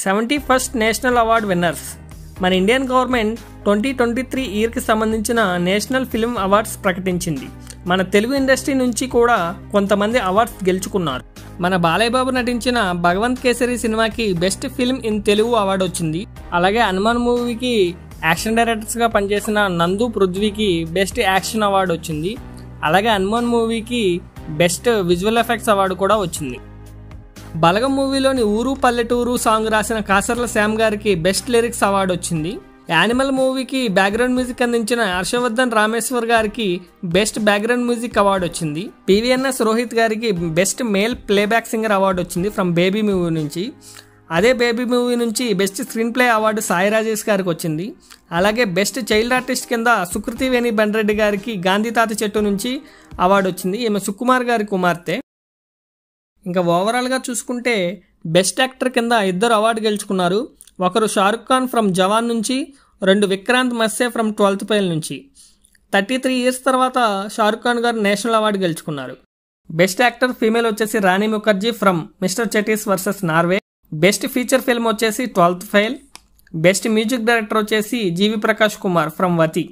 71st national award winners. మన Indian government 2023 ఇయర్కి సంబంధించిన నేషనల్ ఫిల్మ్ అవార్డ్స్ ప్రకటించింది. మన తెలుగు ఇండస్ట్రీ నుంచి కూడా కొంతమంది అవార్డ్స్ గెలుచుకున్నారు. మన బాలయ్య బాబు నటించిన భగవంత్ కేసరి సినిమాకి best film in Telugu award వచ్చింది. అలాగే హనుమాన్ మూవీకి యాక్షన్ డైరెక్టర్స్గా పనిచేసిన నందు పృథ్వీకి బెస్ట్ యాక్షన్ అవార్డు వచ్చింది. అలాగే హనుమాన్ మూవీకి బెస్ట్ విజువల్ ఎఫెక్ట్స్ అవార్డు కూడా వచ్చింది. బలగం మూవీలోని ఊరు పల్లెటూరు సాంగ్ రాసిన కాసర్ల శ్యామ్ గారికి బెస్ట్ లిరిక్స్ అవార్డు వచ్చింది. యానిమల్ మూవీకి బ్యాక్గ్రౌండ్ మ్యూజిక్ అందించిన హర్షవర్ధన్ రామేశ్వర్ గారికి బెస్ట్ బ్యాక్గ్రౌండ్ మ్యూజిక్ అవార్డు వచ్చింది. పివిఎన్ఎస్ రోహిత్ గారికి best male playback singer award వచ్చింది ఫ్రమ్ బేబీ మూవీ నుంచి. అదే బేబీ మూవీ నుంచి best screen play award Sai Rajesh గారికి వచ్చింది. అలాగే బెస్ట్ చైల్డ్ ఆర్టిస్ట్ కింద సుకృతి వేణి బండ్రెడ్డి గారికి గాంధీ తాత చెట్టు నుంచి అవార్డు వచ్చింది. ఈమె సుకుమార్ గారి కుమార్తె. ఇంకా ఓవరాల్గా చూసుకుంటే బెస్ట్ యాక్టర్ కింద 2 అవార్డు గెలుచుకున్నారు. ఒకరు షారుఖ్ ఖాన్ ఫ్రమ్ జవాన్ నుంచి, 2 Vikrant Massey from 12th fail నుంచి. 33 ఇయర్స్ తర్వాత షారుఖ్ ఖాన్ గారు నేషనల్ అవార్డు గెలుచుకున్నారు. బెస్ట్ యాక్టర్ ఫీమేల్ వచ్చేసి Rani Mukherjee from mister Chatterjee versus Norway. Best feature film వచ్చేసి 12th fail. Best music director వచ్చేసి జీవి ప్రకాష్ కుమార్ ఫ్రమ్ వతి.